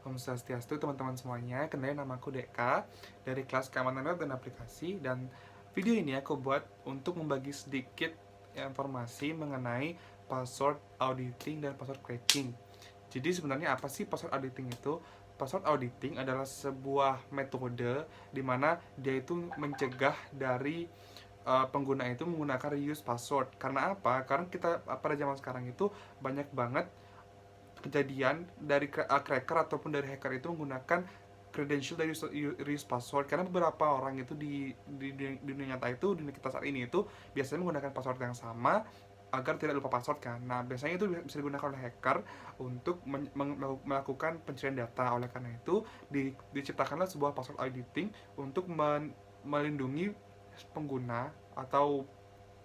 Om Swastiastu teman-teman semuanya, kenalin nama aku Deka dari kelas keamanan web dan aplikasi, dan video ini aku buat untuk membagi sedikit informasi mengenai password auditing dan password cracking. Jadi sebenarnya apa sih password auditing itu? Password auditing adalah sebuah metode di mana dia itu mencegah dari pengguna itu menggunakan reuse password. Karena apa? Karena kita pada zaman sekarang itu banyak banget kejadian dari cracker ataupun dari hacker itu menggunakan credential dari reuse password, karena beberapa orang itu di dunia nyata itu, dunia kita saat ini itu biasanya menggunakan password yang sama agar tidak lupa password kan. Nah, biasanya itu bisa digunakan oleh hacker untuk melakukan pencurian data. Oleh karena itu diciptakanlah sebuah password auditing untuk melindungi pengguna atau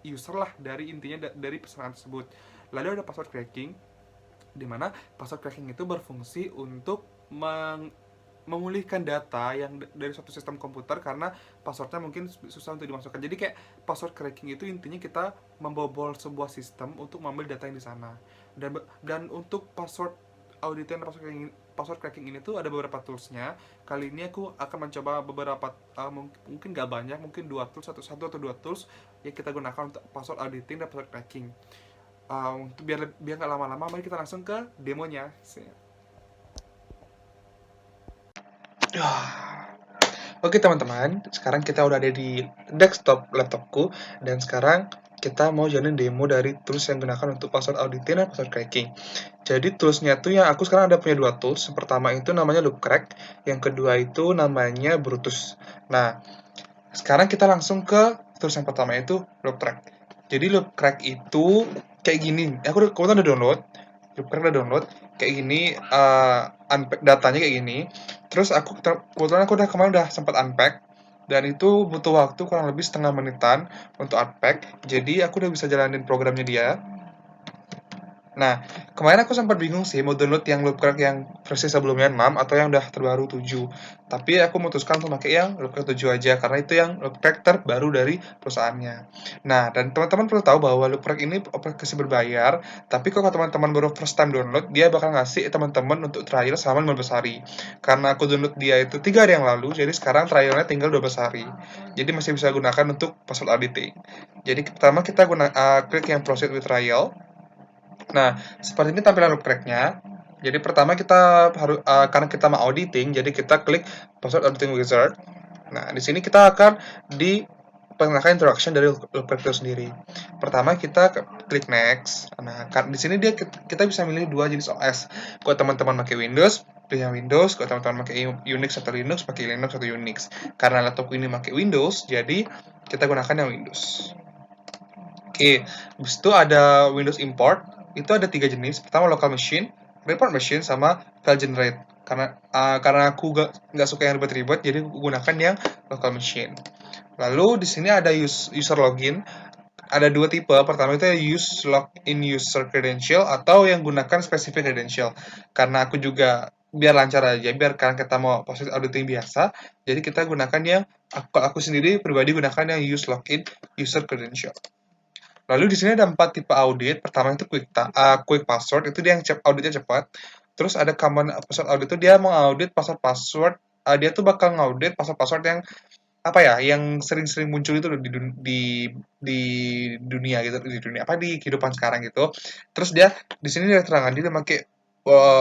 user lah dari intinya dari pesanan tersebut. Lalu ada password cracking, di mana password cracking itu berfungsi untuk memulihkan data yang dari suatu sistem komputer karena passwordnya mungkin susah untuk dimasukkan. Jadi kayak password cracking itu intinya kita membobol sebuah sistem untuk mengambil data yang di sana. Dan untuk password audit dan password cracking ini tuh ada beberapa toolsnya. Kali ini aku akan mencoba beberapa, mungkin gak banyak, mungkin dua tools, satu atau dua tools yang kita gunakan untuk password auditing dan password cracking. Untuk biar biar nggak lama-lama, mari kita langsung ke demonya. Oke teman-teman, sekarang kita udah ada di desktop laptopku, dan sekarang kita mau jalanin demo dari tools yang digunakan untuk password auditing dan password cracking. Jadi toolsnya tuh yang aku sekarang ada punya dua tools. Yang pertama itu namanya Loopcrack, yang kedua itu namanya Brutus. Nah, sekarang kita langsung ke tools yang pertama itu Loopcrack. Jadi Loopcrack itu kayak gini. Aku udah download. Loopcrack udah download. Kayak gini, unpack datanya kayak gini. Terus kebetulan aku kemarin udah sempat unpack, dan itu butuh waktu kurang lebih setengah menitan untuk unpack. Jadi aku udah bisa jalanin programnya dia. Nah, kemarin aku sempat bingung sih mau download yang Loopcrack yang versi sebelumnya 6 atau yang udah terbaru 7. Tapi aku memutuskan untuk pakai yang Loopcrack 7 aja, karena itu yang Loopcrack terbaru dari perusahaannya. Nah, dan teman-teman perlu tahu bahwa Loopcrack ini aplikasi berbayar, tapi kalau teman-teman baru first time download, dia bakal ngasih teman-teman untuk trial selama 15 hari. Karena aku download dia itu 3 hari yang lalu, jadi sekarang trialnya tinggal 12 hari. Jadi masih bisa gunakan untuk password auditing. Jadi pertama kita klik yang proceed with trial. Nah, seperti ini tampilan loop crack-nya. Jadi pertama kita harus, karena kita mau auditing, jadi kita klik password auditing wizard. Nah, di sini kita akan diperkenalkan introduction dari loop crack itu sendiri. Pertama kita klik next. Nah, di sini kita bisa milih dua jenis OS. Kalau teman-teman pakai Windows, pilih yang Windows. Kalau teman-teman pakai Unix atau Linux, pakai Linux atau Unix. Karena laptop ini pakai Windows, jadi kita gunakan yang Windows. Oke, habis itu ada Windows Import. Itu ada tiga jenis. Pertama local machine, report machine, sama file generate. Karena aku nggak suka yang ribet-ribet, jadi aku gunakan yang local machine. Lalu di sini ada user login. Ada dua tipe. Pertama itu use login user credential atau yang gunakan specific credential. Karena aku juga biar lancar aja, biar kalian kita mau proses auditing biasa, jadi kita gunakan yang aku sendiri pribadi gunakan yang use login user credential. Lalu di sini ada 4 tipe audit. Pertama itu quick password, itu dia yang auditnya cepat. Terus ada common password audit, itu dia mau audit password. Dia tuh bakal ngaudit password yang apa ya, yang sering-sering muncul itu di dunia gitu, di dunia apa, di kehidupan sekarang gitu. Terus dia di sini dia terangkan dia pakai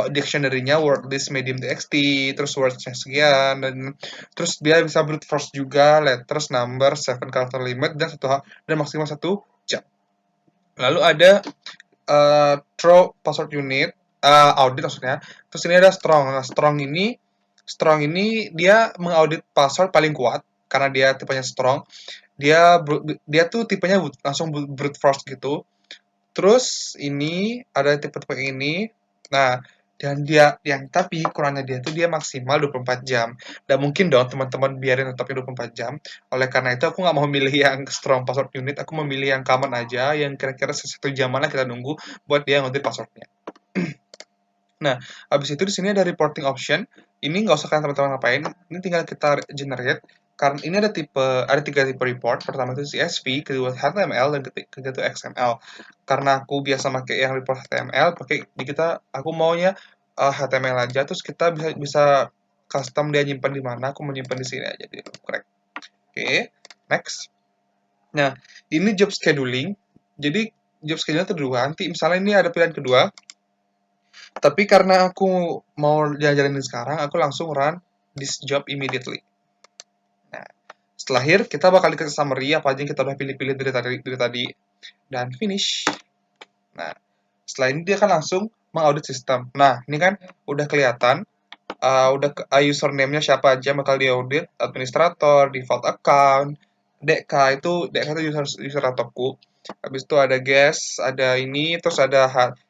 dictionary-nya word list medium txt, terus words-nya sekian, dan terus dia bisa brute force juga, letters, number, 7 character limit, dan maksimal 1 jam. Lalu ada throw password unit, audit maksudnya. Terus ini ada strong. Nah, strong ini dia mengaudit password paling kuat karena dia tipenya strong. Dia tuh tipenya langsung brute force gitu. Terus ini ada tipe-tipe ini. Nah, dan tapi kurangnya dia tuh dia maksimal 24 jam. Dan mungkin dong teman-teman biarin tetapnya 24 jam. Oleh karena itu aku nggak mau memilih yang strong password unit, aku memilih yang common aja, yang kira-kira 1 jam mana kita nunggu buat dia ngodit passwordnya. Nah, habis itu di sini ada reporting option. Ini nggak usah kalian teman-teman ngapain. Ini tinggal kita generate. Karena ini ada 3 tipe report. Pertama itu CSV, kedua HTML, dan ketiga itu XML. Karena aku biasa pakai yang report HTML, aku maunya HTML aja, terus kita bisa custom dia nyimpan di mana. Aku mau nyimpan di sini aja di loop crack. Oke, next. Nah, ini job scheduling. Jadi job scheduling itu dua. Nanti misalnya ini ada pilihan kedua, tapi karena aku mau jalanin sekarang, aku langsung run this job immediately. Nah, setelah here kita bakal dikasih summary apa aja yang kita udah pilih-pilih dari tadi dan finish. Nah, setelah ini dia kan langsung mengaudit sistem. Nah, ini kan udah kelihatan username-nya siapa aja bakal diaudit, administrator, default account, DK itu user laptopku. Habis itu ada guest, ada ini, terus ada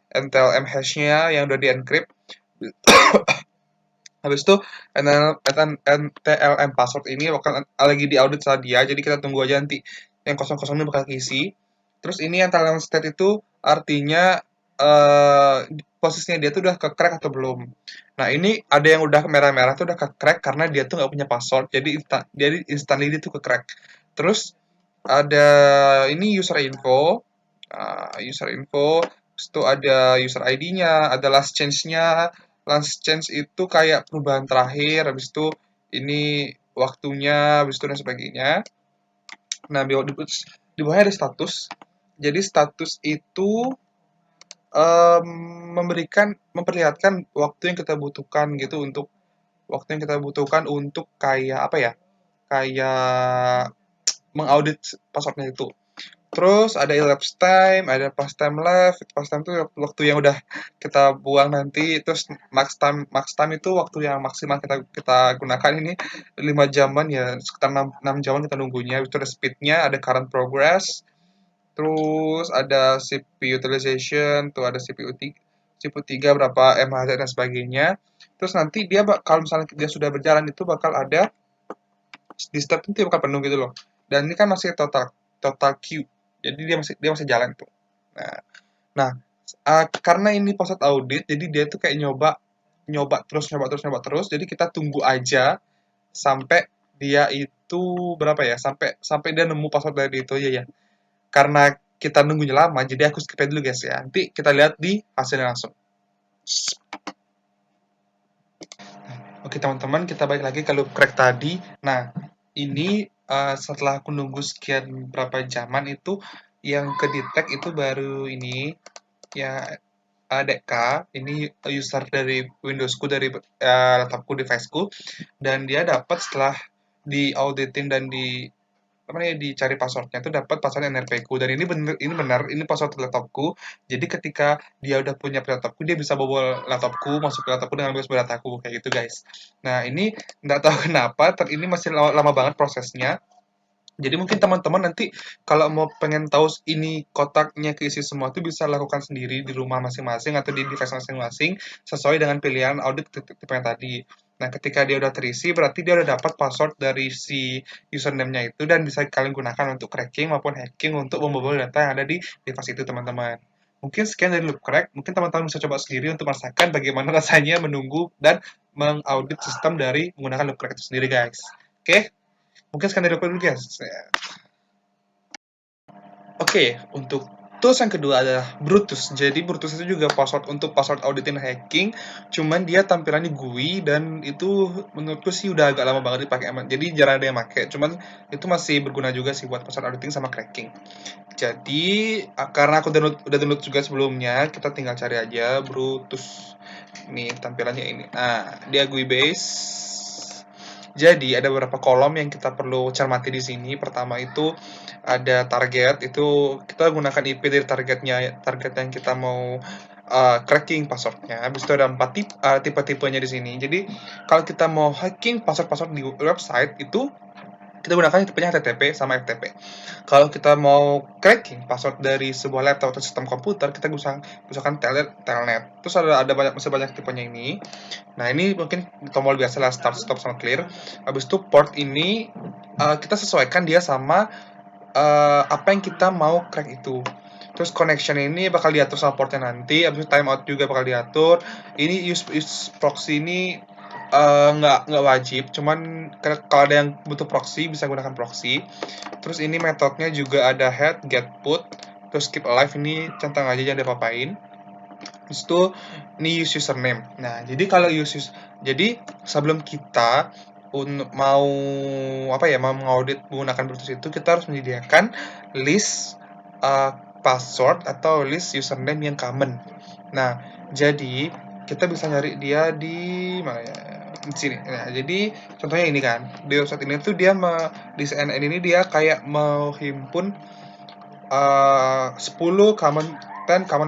NTLM hash-nya yang udah di-encrypt. Habis itu NTLM password ini bakal lagi diaudit sama dia, jadi kita tunggu aja nanti yang kosong-kosong ini bakal keisi. Terus ini NTLM state itu artinya posisinya dia tuh udah ke crack atau belum. Nah, ini ada yang udah merah-merah tuh udah ke crack karena dia tuh nggak punya password, jadi instantly dia tuh ke crack. Terus ada ini user info, terus itu ada user ID-nya, ada last change-nya. Last change itu kayak perubahan terakhir, habis itu ini waktunya, habis itu dan sebagainya. Nah, di bawahnya ada status. Jadi status itu memperlihatkan waktu yang kita butuhkan gitu untuk kayak apa ya? Kayak mengaudit passwordnya itu. Terus ada elapsed time, ada past time itu waktu yang udah kita buang nanti. Terus max time itu waktu yang maksimal kita gunakan ini 5 jaman ya, sekitar 6 jaman kita nunggunya. Itu ada speednya, ada current progress, terus ada CPU utilization, tuh ada CPU 3 berapa mHz dan sebagainya. Terus nanti kalau misalnya dia sudah berjalan itu bakal ada di step itu bakal penuh gitu loh. Dan ini kan masih total queue. Jadi dia masih jalan tuh. Nah, nah karena ini proses audit, jadi dia tuh kayak nyoba terus. Jadi kita tunggu aja sampai dia itu berapa ya? Sampai dia nemu password dari itu aja ya. Karena kita nunggunya lama, jadi aku skip dulu guys ya. Nanti kita lihat di hasilnya langsung. Oke teman-teman, kita balik lagi ke loop crack tadi. Nah, ini setelah aku nunggu sekian berapa jaman itu, yang kedetek itu baru ini, ya DK, ini user dari Windowsku, dari laptopku, deviceku, dan dia dapat setelah diauditin dan dicari passwordnya itu dapat password NRP ku, dan ini benar ini password laptopku. Jadi ketika dia udah punya laptopku, dia bisa bawa laptopku masuk ke laptopku dengan bebas dataku kayak gitu guys. Nah, ini nggak tahu kenapa ini masih lama banget prosesnya. Jadi mungkin teman-teman nanti kalau mau pengen tahu ini kotaknya keisi semua itu bisa lakukan sendiri di rumah masing-masing atau di device masing-masing sesuai dengan pilihan audit tipe yang tadi. Nah, ketika dia udah terisi berarti dia udah dapat password dari si username-nya itu dan bisa kalian gunakan untuk cracking maupun hacking untuk membobol data yang ada di device itu teman-teman. Mungkin sekian dari loop crack, mungkin teman-teman bisa coba sendiri untuk merasakan bagaimana rasanya menunggu dan mengaudit sistem dari menggunakan loop crack itu sendiri guys. Oke? Mungkin sekian dari aku dulu guys. Oke, untuk tools yang kedua adalah Brutus. Jadi Brutus itu juga untuk password audit dan hacking, cuman dia tampilannya GUI dan itu menurutku sih udah agak lama banget dipakai. Jadi jarang ada yang pakai. Cuman itu masih berguna juga sih buat password auditing sama cracking. Jadi karena aku udah download juga sebelumnya, kita tinggal cari aja Brutus. Nih tampilannya ini. Nah, dia GUI base. Jadi ada beberapa kolom yang kita perlu cermati di sini. Pertama itu ada target, itu kita gunakan IP dari target yang kita mau cracking passwordnya. Habis itu ada 4 tipe-tipenya di sini. Jadi kalau kita mau hacking password di website itu kita gunakan tipenya HTTP sama FTP. Kalau kita mau cracking password dari sebuah laptop atau sistem komputer, kita gunakan telnet. Terus masih banyak tipenya ini. Nah, ini mungkin tombol biasa lah, start, stop, sama clear. Habis itu port ini kita sesuaikan dia sama apa yang kita mau crack itu. Terus connection ini bakal diatur sama portnya nanti. Habis itu timeout juga bakal diatur. Ini use proxy ini nggak wajib, cuman kalau ada yang butuh proxy bisa gunakan proxy. Terus ini metodenya juga ada head, get, put. Terus keep alive ini centang aja, jangan diapa-apain. Terus itu ini use username. Nah, jadi kalau jadi sebelum kita mau mau mengaudit menggunakan Brutus itu, kita harus menyediakan list password atau list username yang common. Nah, jadi kita bisa nyari dia di mana ya? Di sini. Nah, jadi contohnya ini kan, di website ini tuh di CNN ini dia kayak menghimpun 10 common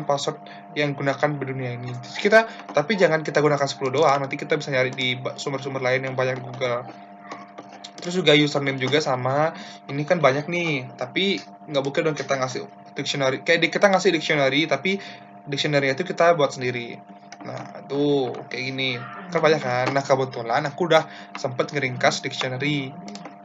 password yang gunakan di dunia ini. Tapi jangan kita gunakan 10 doang, nanti kita bisa nyari di sumber-sumber lain yang banyak di Google. Terus juga username juga sama, ini kan banyak nih, tapi nggak mungkin dong kita ngasih dictionary. Kita ngasih dictionary, tapi dictionary itu kita buat sendiri. Nah, tuh kayak gini. Kan banyak kan. Nah, kebetulan aku udah sempet ngeringkas dictionary.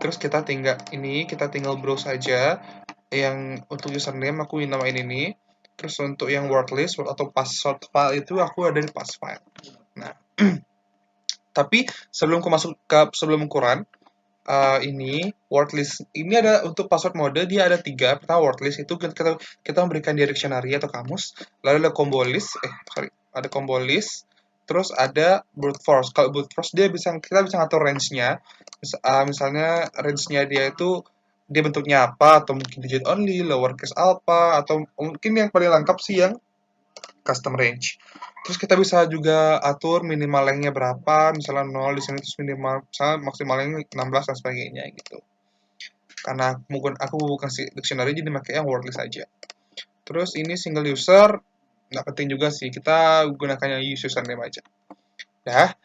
Terus kita tinggal browse aja. Yang untuk username aku namain ini. Terus untuk yang word atau password file itu aku ada di pass file. Nah, tapi sebelum ukuran ini word list ini ada untuk password mode, dia ada 3. Pertama word list itu kita memberikan dictionary atau kamus, lalu ada ada combo list, terus ada brute force. Kalau brute force kita bisa ngatur range-nya. Misalnya range-nya dia bentuknya apa, atau mungkin digit only, lowercase alpha, atau mungkin yang paling lengkap sih yang custom range. Terus kita bisa juga atur minimal length-nya berapa, misalnya 0 di sini, terus misalnya maksimal length 16 dan sebagainya gitu. Karena aku bukan dictionary, jadi pakai yang wordlist aja. Terus ini single user, nggak penting juga sih, kita gunakan yang username aja. Nah,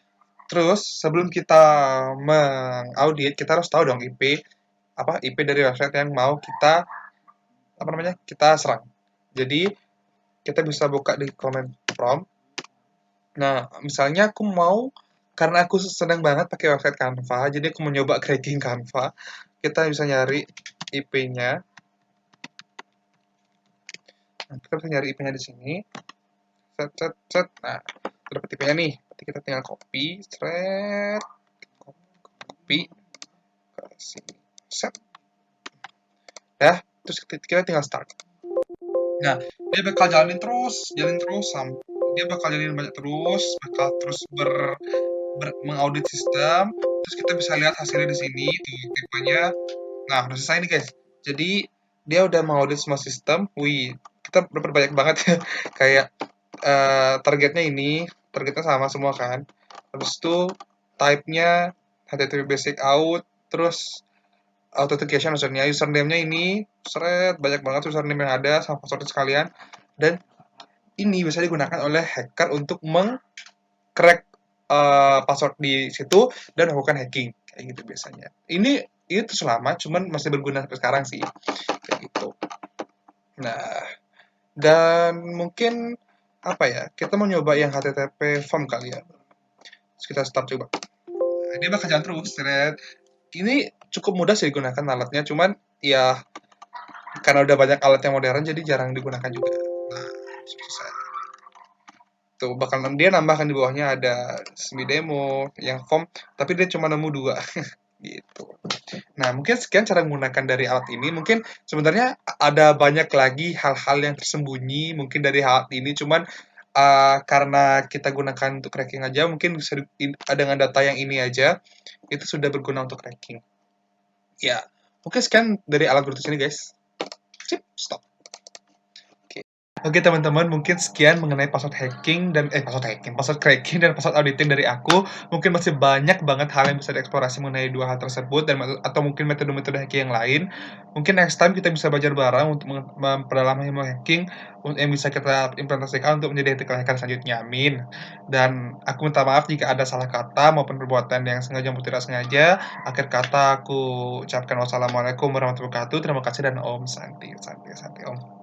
terus sebelum kita mengaudit, kita harus tahu dong IP dari website yang mau kita serang. Jadi kita bisa buka di command prompt. Nah, misalnya karena aku sedang banget pakai website Canva, jadi aku mau nyoba cracking Canva. Kita bisa nyari IP-nya. Nah, kita bisa nyari IP-nya di sini. Set. Nah, dapat IP-nya nih. Nanti kita tinggal copy, copy ke sini. Set. Ya, terus kita tinggal start. Nah, dia bakal jalanin terus dia bakal jalanin banyak bakal terus mengaudit sistem. Terus kita bisa lihat hasilnya di sini, tuh tipenya. Nah, udah selesai nih guys. Jadi dia udah mengaudit semua sistem. Wih, kita dapat banyak banget kayak targetnya sama semua kan. Habis itu type-nya HTTP basic out, terus authentication maksudnya username-nya ini banyak banget username yang ada sama password sekalian, dan ini bisa digunakan oleh hacker untuk meng-crack password di situ dan melakukan hacking kayak gitu biasanya. Itu selama cuman masih berguna sampai sekarang sih kayak gitu. Nah, dan mungkin kita mau nyoba yang HTTP form kali ya. Terus kita start coba. Nah, dia bakal jalan terus. Ini cukup mudah sih digunakan alatnya, cuman ya karena udah banyak alat yang modern jadi jarang digunakan juga. Nah, selesai. Tuh dia nambahkan di bawahnya ada semi demo yang form, tapi dia cuma nemu 2 gitu. Nah, mungkin sekian cara menggunakan dari alat ini. Mungkin sebenarnya ada banyak lagi hal-hal yang tersembunyi mungkin dari alat ini, cuman karena kita gunakan untuk cracking aja, mungkin bisa dengan data yang ini aja itu sudah berguna untuk cracking. Ya, mungkin sekian dari alat Brutus ini guys. Sip, stop. Oke teman-teman, mungkin sekian mengenai password cracking dan password auditing dari aku. Mungkin masih banyak banget hal yang bisa dieksplorasi mengenai dua hal tersebut atau mungkin metode-metode hacking yang lain. Mungkin next time kita bisa belajar bareng untuk memperdalam ilmu hacking yang bisa kita implementasikan untuk menjadi ethical hacker selanjutnya. Amin. Dan aku minta maaf jika ada salah kata maupun perbuatan yang sengaja maupun tidak sengaja. Akhir kata aku ucapkan wassalamualaikum warahmatullahi wabarakatuh. Terima kasih dan Om Santi. Om.